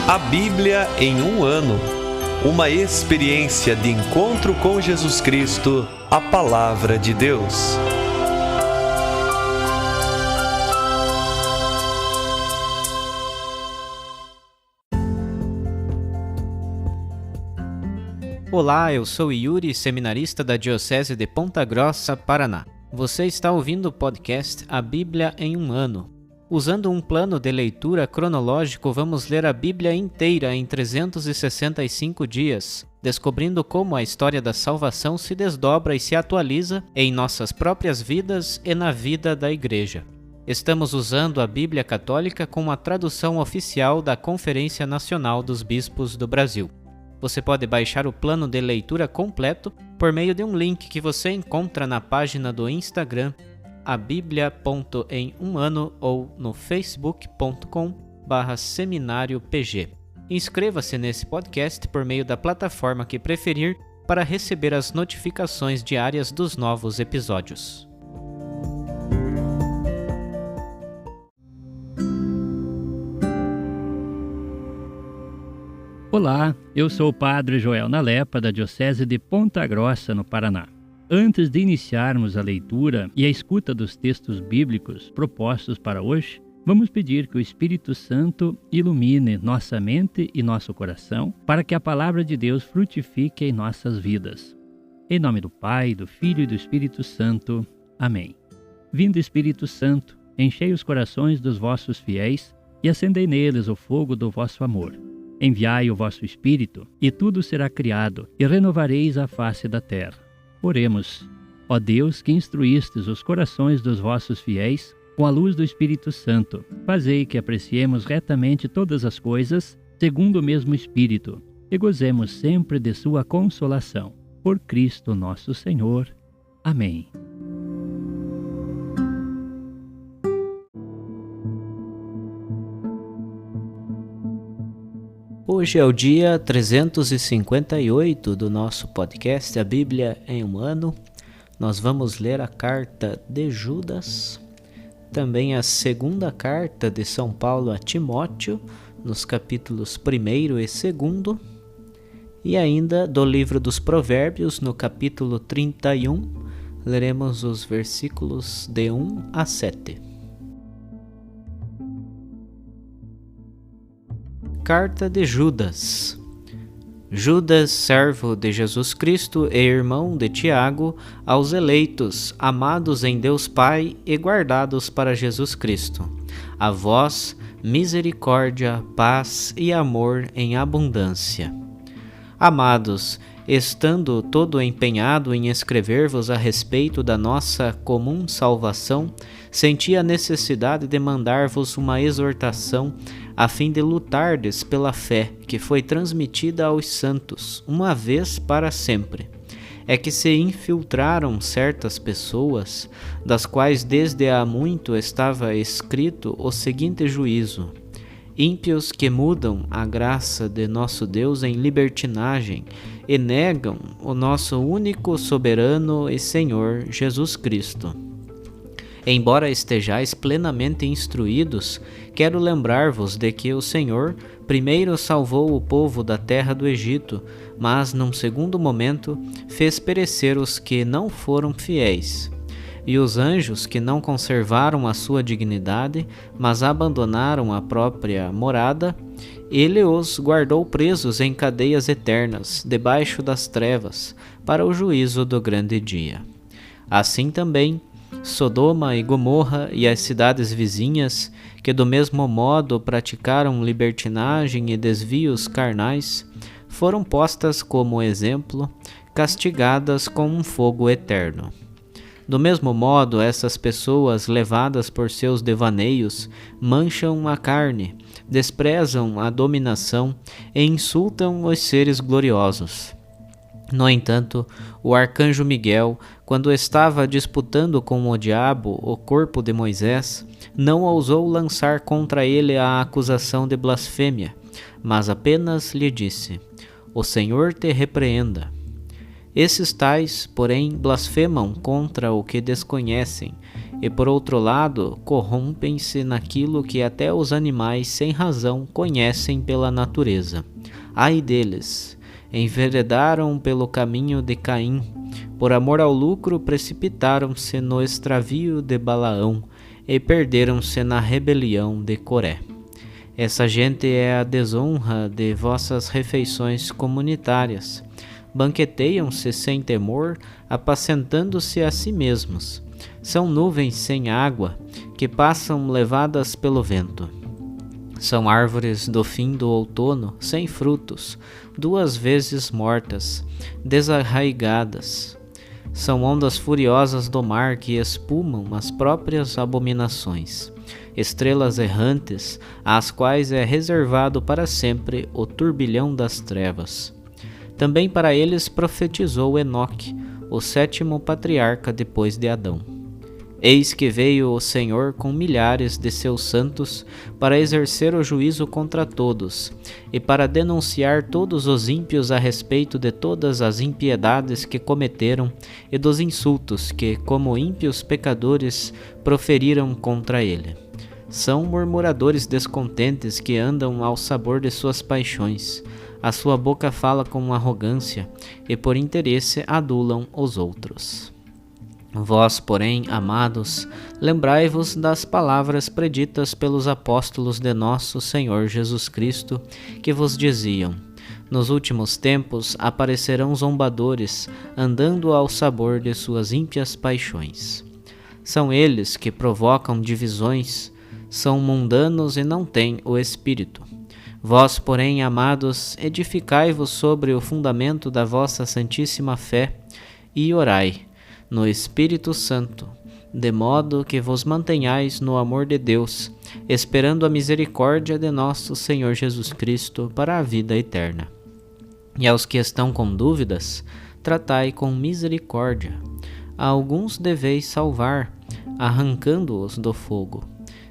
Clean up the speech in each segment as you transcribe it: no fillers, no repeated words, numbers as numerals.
A Bíblia em um ano. Uma experiência de encontro com Jesus Cristo, a Palavra de Deus. Olá, eu sou Yuri, seminarista da Diocese de Ponta Grossa, Paraná. Você está ouvindo o podcast A Bíblia em um ano. Usando um plano de leitura cronológico, vamos ler a Bíblia inteira em 365 dias, descobrindo como a história da salvação se desdobra e se atualiza em nossas próprias vidas e na vida da Igreja. Estamos usando a Bíblia Católica com a tradução oficial da Conferência Nacional dos Bispos do Brasil. Você pode baixar o plano de leitura completo por meio de um link que você encontra na página do Instagram abiblia.emumano ou no facebook.com/seminariopg. Inscreva-se nesse podcast por meio da plataforma que preferir para receber as notificações diárias dos novos episódios. Olá, eu sou o Padre Joel Nalepa, da Diocese de Ponta Grossa, no Paraná. Antes de iniciarmos a leitura e a escuta dos textos bíblicos propostos para hoje, vamos pedir que o Espírito Santo ilumine nossa mente e nosso coração para que a Palavra de Deus frutifique em nossas vidas. Em nome do Pai, do Filho e do Espírito Santo. Amém. Vindo Espírito Santo, enchei os corações dos vossos fiéis e acendei neles o fogo do vosso amor. Enviai o vosso Espírito, e tudo será criado, e renovareis a face da terra. Oremos. Ó Deus, que instruístes os corações dos vossos fiéis com a luz do Espírito Santo, fazei que apreciemos retamente todas as coisas, segundo o mesmo Espírito, e gozemos sempre de sua consolação. Por Cristo nosso Senhor. Amém. Hoje é o dia 358 do nosso podcast A Bíblia em um ano. Nós vamos ler a carta de Judas, também a segunda carta de São Paulo a Timóteo, nos capítulos 1º e 2º, e ainda do livro dos Provérbios, no capítulo 31, leremos os versículos de 1 a 7. Carta de Judas. Judas, servo de Jesus Cristo e irmão de Tiago, aos eleitos, amados em Deus Pai e guardados para Jesus Cristo. A vós, misericórdia, paz e amor em abundância. Amados, estando todo empenhado em escrever-vos a respeito da nossa comum salvação, senti a necessidade de mandar-vos uma exortação a fim de lutardes pela fé que foi transmitida aos santos, uma vez para sempre. É que se infiltraram certas pessoas, das quais desde há muito estava escrito o seguinte juízo: ímpios que mudam a graça de nosso Deus em libertinagem e negam o nosso único soberano e Senhor Jesus Cristo. Embora estejais plenamente instruídos, quero lembrar-vos de que o Senhor primeiro salvou o povo da terra do Egito, mas num segundo momento fez perecer os que não foram fiéis. E os anjos que não conservaram a sua dignidade, mas abandonaram a própria morada, ele os guardou presos em cadeias eternas, debaixo das trevas, para o juízo do grande dia. Assim também, Sodoma e Gomorra e as cidades vizinhas, que do mesmo modo praticaram libertinagem e desvios carnais, foram postas como exemplo, castigadas com um fogo eterno. Do mesmo modo, essas pessoas, levadas por seus devaneios, mancham a carne, desprezam a dominação e insultam os seres gloriosos. No entanto, o arcanjo Miguel, quando estava disputando com o diabo o corpo de Moisés, não ousou lançar contra ele a acusação de blasfêmia, mas apenas lhe disse: "O Senhor te repreenda." Esses tais, porém, blasfemam contra o que desconhecem e por outro lado corrompem-se naquilo que até os animais sem razão conhecem pela natureza. Ai deles! Enveredaram pelo caminho de Caim, por amor ao lucro precipitaram-se no extravio de Balaão e perderam-se na rebelião de Coré. Essa gente é a desonra de vossas refeições comunitárias. Banqueteiam-se sem temor, apacentando-se a si mesmos. São nuvens sem água, que passam levadas pelo vento. São árvores do fim do outono, sem frutos, 2 vezes mortas, desarraigadas. São ondas furiosas do mar que espumam as próprias abominações. Estrelas errantes, às quais é reservado para sempre o turbilhão das trevas. Também para eles profetizou Enoque, o 7º patriarca depois de Adão. Eis que veio o Senhor com milhares de seus santos para exercer o juízo contra todos e para denunciar todos os ímpios a respeito de todas as impiedades que cometeram e dos insultos que, como ímpios pecadores, proferiram contra ele. São murmuradores descontentes que andam ao sabor de suas paixões. A sua boca fala com arrogância e por interesse adulam os outros. Vós, porém, amados, lembrai-vos das palavras preditas pelos apóstolos de nosso Senhor Jesus Cristo, que vos diziam: nos últimos tempos aparecerão zombadores, andando ao sabor de suas ímpias paixões. São eles que provocam divisões, são mundanos e não têm o Espírito. Vós, porém, amados, edificai-vos sobre o fundamento da vossa santíssima fé e orai no Espírito Santo, de modo que vos mantenhais no amor de Deus, esperando a misericórdia de nosso Senhor Jesus Cristo para a vida eterna. E aos que estão com dúvidas, tratai com misericórdia. A alguns deveis salvar, arrancando-os do fogo.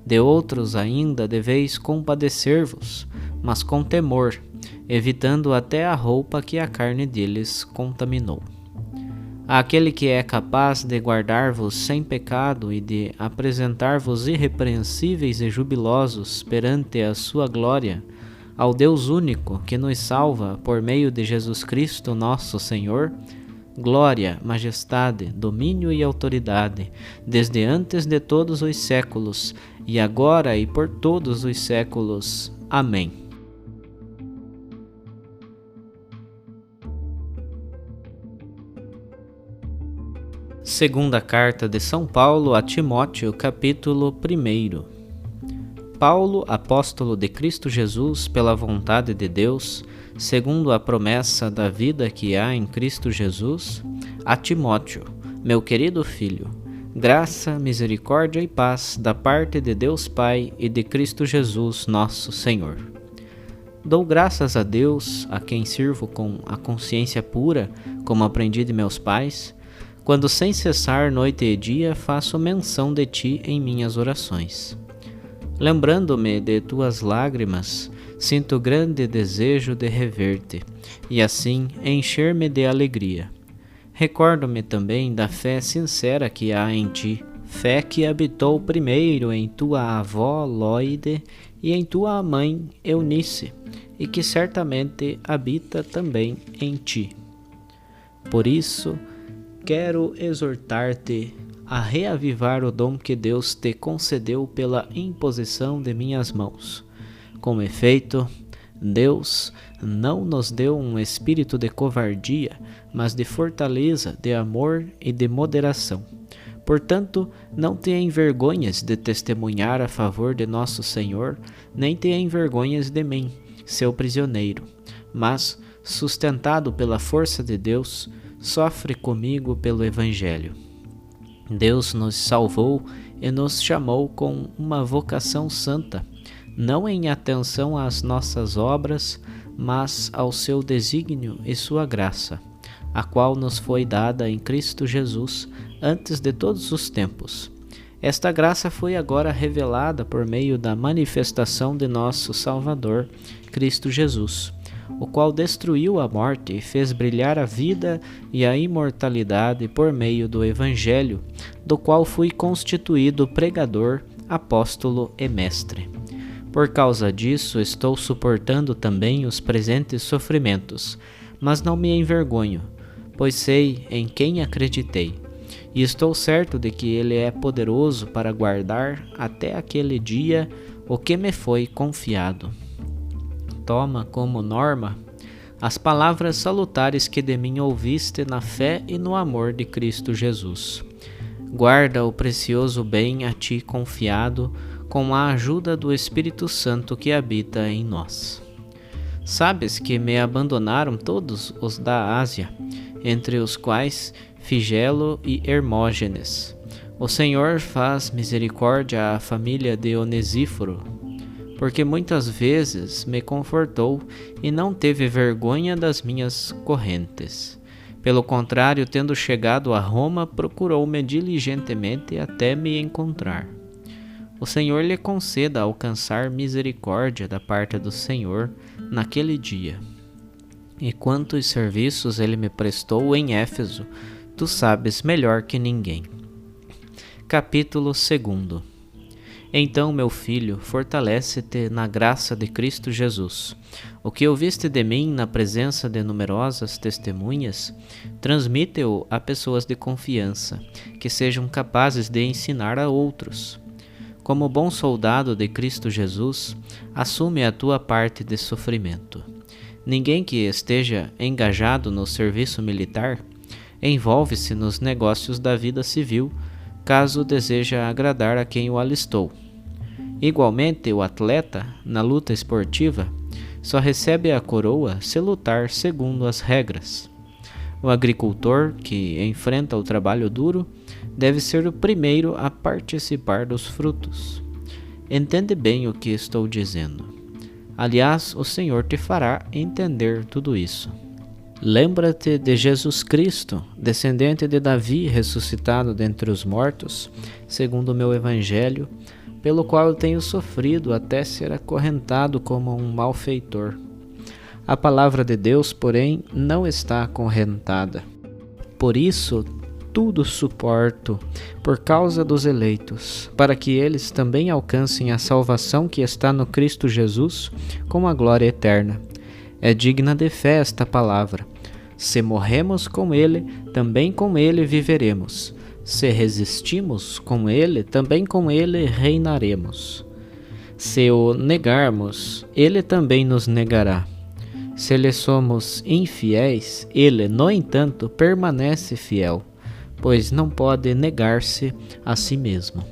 De outros ainda deveis compadecer-vos, mas com temor, evitando até a roupa que a carne deles contaminou. Aquele que é capaz de guardar-vos sem pecado e de apresentar-vos irrepreensíveis e jubilosos perante a sua glória, ao Deus único que nos salva por meio de Jesus Cristo nosso Senhor, glória, majestade, domínio e autoridade, desde antes de todos os séculos, e agora e por todos os séculos. Amém. Segunda carta de São Paulo a Timóteo, capítulo 1. Paulo, apóstolo de Cristo Jesus, pela vontade de Deus, segundo a promessa da vida que há em Cristo Jesus, a Timóteo, meu querido filho, graça, misericórdia e paz da parte de Deus Pai e de Cristo Jesus, nosso Senhor. Dou graças a Deus, a quem sirvo com a consciência pura, como aprendi de meus pais, quando sem cessar noite e dia faço menção de ti em minhas orações. Lembrando-me de tuas lágrimas, sinto grande desejo de rever-te, e assim encher-me de alegria. Recordo-me também da fé sincera que há em ti, fé que habitou primeiro em tua avó Lóide e em tua mãe Eunice, e que certamente habita também em ti. Por isso, quero exortar-te a reavivar o dom que Deus te concedeu pela imposição de minhas mãos. Com efeito, Deus não nos deu um espírito de covardia, mas de fortaleza, de amor e de moderação. Portanto, não te envergonhes de testemunhar a favor de nosso Senhor, nem te envergonhes de mim, seu prisioneiro, mas, sustentado pela força de Deus, sofre comigo pelo Evangelho. Deus nos salvou e nos chamou com uma vocação santa, não em atenção às nossas obras, mas ao seu desígnio e sua graça, a qual nos foi dada em Cristo Jesus antes de todos os tempos. Esta graça foi agora revelada por meio da manifestação de nosso Salvador, Cristo Jesus, o qual destruiu a morte e fez brilhar a vida e a imortalidade por meio do Evangelho, do qual fui constituído pregador, apóstolo e mestre. Por causa disso, estou suportando também os presentes sofrimentos, mas não me envergonho, pois sei em quem acreditei, e estou certo de que Ele é poderoso para guardar até aquele dia o que me foi confiado. Toma como norma as palavras salutares que de mim ouviste na fé e no amor de Cristo Jesus. Guarda o precioso bem a ti confiado, com a ajuda do Espírito Santo que habita em nós. Sabes que me abandonaram todos os da Ásia, entre os quais Figelo e Hermógenes. O Senhor faz misericórdia à família de Onesíforo, porque muitas vezes me confortou e não teve vergonha das minhas correntes. Pelo contrário, tendo chegado a Roma, procurou-me diligentemente até me encontrar. O Senhor lhe conceda alcançar misericórdia da parte do Senhor naquele dia. E quantos serviços ele me prestou em Éfeso, tu sabes melhor que ninguém. Capítulo 2. Então, meu filho, fortalece-te na graça de Cristo Jesus. O que ouviste de mim na presença de numerosas testemunhas, transmite-o a pessoas de confiança, que sejam capazes de ensinar a outros. Como bom soldado de Cristo Jesus, assume a tua parte de sofrimento. Ninguém que esteja engajado no serviço militar envolve-se nos negócios da vida civil, caso deseja agradar a quem o alistou. Igualmente, o atleta, na luta esportiva, só recebe a coroa se lutar segundo as regras. O agricultor, que enfrenta o trabalho duro, deve ser o primeiro a participar dos frutos. Entende bem o que estou dizendo. Aliás, o Senhor te fará entender tudo isso. Lembra-te de Jesus Cristo, descendente de Davi, ressuscitado dentre os mortos, segundo o meu evangelho, pelo qual eu tenho sofrido até ser acorrentado como um malfeitor. A palavra de Deus, porém, não está acorrentada. Por isso, tudo suporto, por causa dos eleitos, para que eles também alcancem a salvação que está no Cristo Jesus, com a glória eterna. É digna de fé esta palavra. Se morremos com ele, também com ele viveremos. Se resistimos com ele, também com ele reinaremos. Se o negarmos, ele também nos negará. Se lhe somos infiéis, ele, no entanto, permanece fiel, pois não pode negar-se a si mesmo.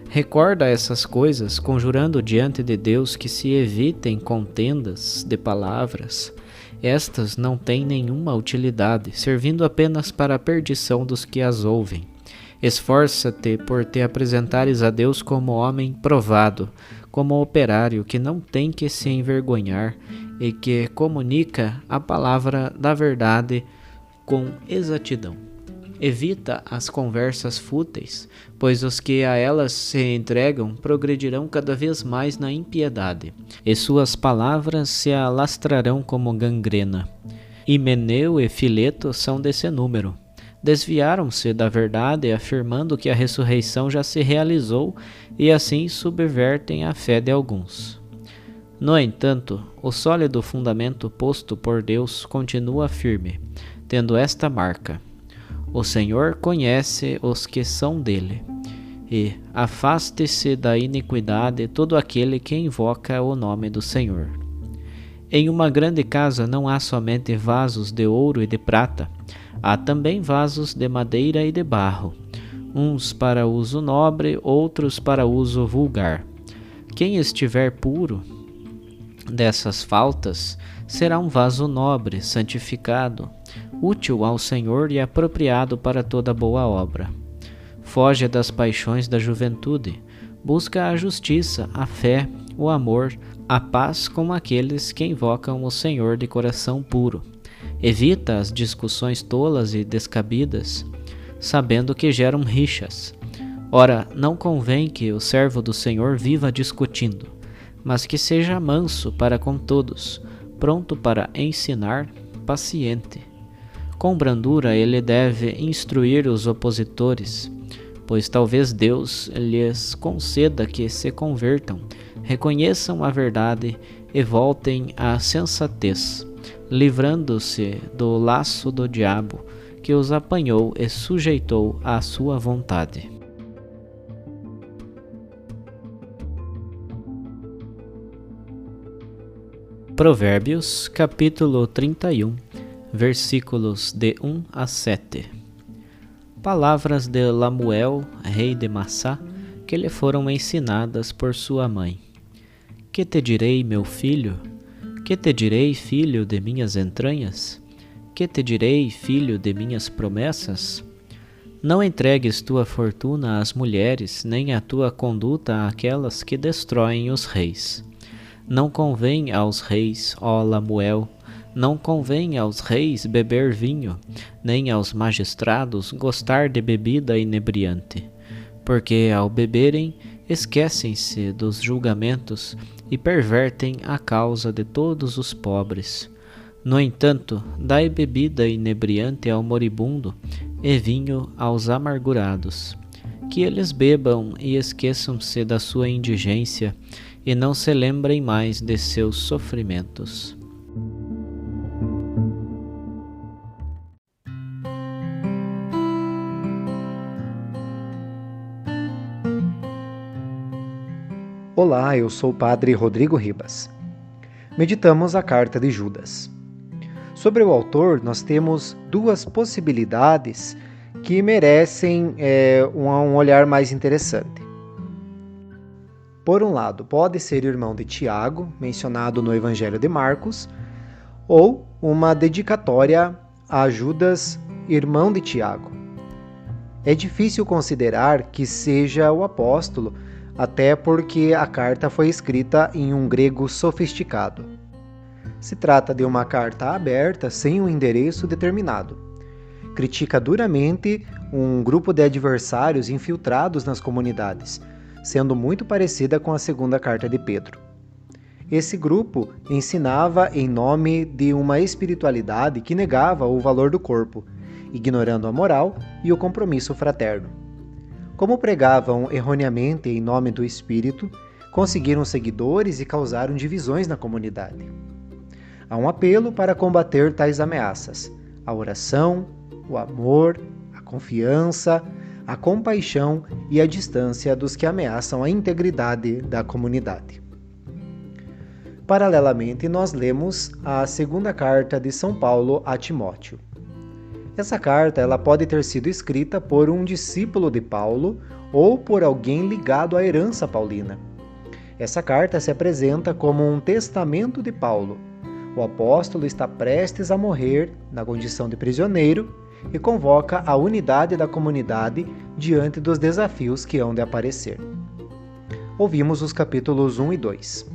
Recorda essas coisas, conjurando diante de Deus que se evitem contendas de palavras. Estas não têm nenhuma utilidade, servindo apenas para a perdição dos que as ouvem. Esforça-te por te apresentares a Deus como homem provado, como operário que não tem que se envergonhar e que comunica a palavra da verdade com exatidão. Evita as conversas fúteis, pois os que a elas se entregam progredirão cada vez mais na impiedade, e suas palavras se alastrarão como gangrena. Himeneu e Fileto são desse número. Desviaram-se da verdade, afirmando que a ressurreição já se realizou, e assim subvertem a fé de alguns. No entanto, o sólido fundamento posto por Deus continua firme, tendo esta marca: o Senhor conhece os que são dele, e afaste-se da iniquidade todo aquele que invoca o nome do Senhor. Em uma grande casa não há somente vasos de ouro e de prata, há também vasos de madeira e de barro, uns para uso nobre, outros para uso vulgar. Quem estiver puro dessas faltas será um vaso nobre, santificado, útil ao Senhor e apropriado para toda boa obra. Foge das paixões da juventude, busca a justiça, a fé, o amor, a paz com aqueles que invocam o Senhor de coração puro. Evita as discussões tolas e descabidas, sabendo que geram rixas. Ora, não convém que o servo do Senhor viva discutindo, mas que seja manso para com todos, pronto para ensinar, paciente. Com brandura ele deve instruir os opositores, pois talvez Deus lhes conceda que se convertam, reconheçam a verdade e voltem à sensatez, livrando-se do laço do diabo, que os apanhou e sujeitou à sua vontade. Provérbios, capítulo 31, versículos de 1 a 7. Palavras de Lamuel, rei de Massá, que lhe foram ensinadas por sua mãe. Que te direi, meu filho? Que te direi, filho de minhas entranhas? Que te direi, filho de minhas promessas? Não entregues tua fortuna às mulheres, nem a tua conduta àquelas que destroem os reis. Não convém aos reis, ó Lamuel, não convém aos reis beber vinho, nem aos magistrados gostar de bebida inebriante, porque ao beberem esquecem-se dos julgamentos e pervertem a causa de todos os pobres. No entanto, dai bebida inebriante ao moribundo e vinho aos amargurados, que eles bebam e esqueçam-se da sua indigência e não se lembrem mais de seus sofrimentos. Olá, eu sou o Padre Rodrigo Ribas. Meditamos a Carta de Judas. Sobre o autor, nós temos duas possibilidades que merecem um olhar mais interessante. Por um lado, pode ser irmão de Tiago, mencionado no Evangelho de Marcos, ou uma dedicatória a Judas, irmão de Tiago. É difícil considerar que seja o apóstolo, até porque a carta foi escrita em um grego sofisticado. Se trata de uma carta aberta, sem um endereço determinado. Critica duramente um grupo de adversários infiltrados nas comunidades, sendo muito parecida com a segunda carta de Pedro. Esse grupo ensinava em nome de uma espiritualidade que negava o valor do corpo, ignorando a moral e o compromisso fraterno. Como pregavam erroneamente em nome do Espírito, conseguiram seguidores e causaram divisões na comunidade. Há um apelo para combater tais ameaças: a oração, o amor, a confiança, a compaixão e a distância dos que ameaçam a integridade da comunidade. Paralelamente, nós lemos a segunda carta de São Paulo a Timóteo. Essa carta ela pode ter sido escrita por um discípulo de Paulo ou por alguém ligado à herança paulina. Essa carta se apresenta como um testamento de Paulo. O apóstolo está prestes a morrer na condição de prisioneiro e convoca a unidade da comunidade diante dos desafios que hão de aparecer. Ouvimos os capítulos 1 e 2.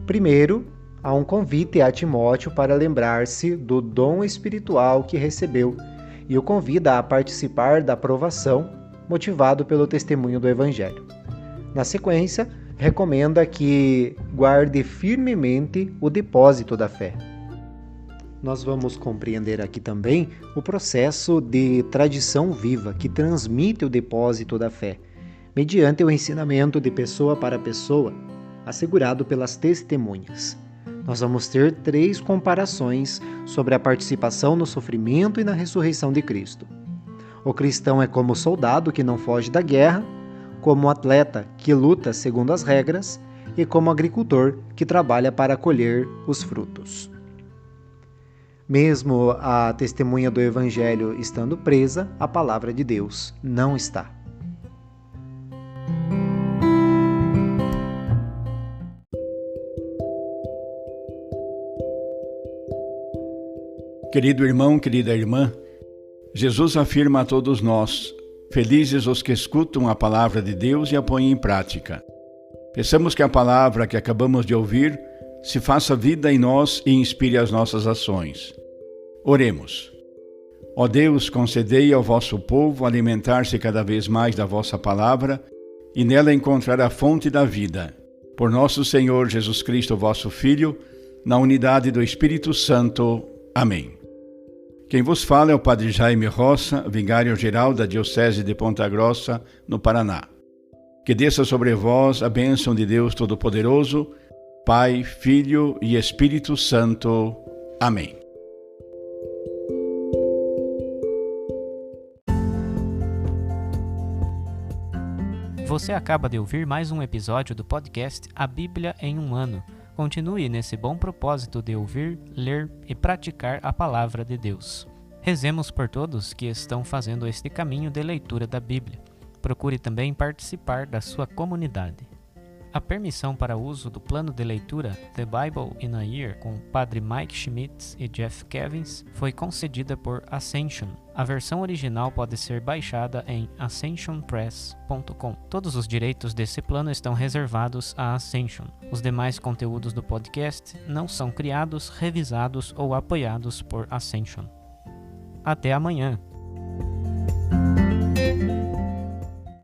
Primeiro, há um convite a Timóteo para lembrar-se do dom espiritual que recebeu e o convida a participar da provação, motivado pelo testemunho do Evangelho. Na sequência, recomenda que guarde firmemente o depósito da fé. Nós vamos compreender aqui também o processo de tradição viva que transmite o depósito da fé, mediante o ensinamento de pessoa para pessoa, assegurado pelas testemunhas. Nós vamos ter 3 comparações sobre a participação no sofrimento e na ressurreição de Cristo. O cristão é como soldado que não foge da guerra, como atleta que luta segundo as regras e como agricultor que trabalha para colher os frutos. Mesmo a testemunha do Evangelho estando presa, a palavra de Deus não está. Querido irmão, querida irmã, Jesus afirma a todos nós: felizes os que escutam a palavra de Deus e a põem em prática. Peçamos que a palavra que acabamos de ouvir se faça vida em nós e inspire as nossas ações. Oremos. Ó Deus, concedei ao vosso povo alimentar-se cada vez mais da vossa palavra e nela encontrar a fonte da vida. Por nosso Senhor Jesus Cristo, vosso Filho, na unidade do Espírito Santo. Amém. Quem vos fala é o Padre Jaime Roça, vigário-geral da Diocese de Ponta Grossa, no Paraná. Que desça sobre vós a bênção de Deus Todo-Poderoso, Pai, Filho e Espírito Santo. Amém. Você acaba de ouvir mais um episódio do podcast A Bíblia em um Ano. Continue nesse bom propósito de ouvir, ler e praticar a Palavra de Deus. Rezemos por todos que estão fazendo este caminho de leitura da Bíblia. Procure também participar da sua comunidade. A permissão para uso do plano de leitura The Bible in a Year com Padre Mike Schmitz e Jeff Kevins foi concedida por Ascension. A versão original pode ser baixada em ascensionpress.com. Todos os direitos desse plano estão reservados à Ascension. Os demais conteúdos do podcast não são criados, revisados ou apoiados por Ascension. Até amanhã!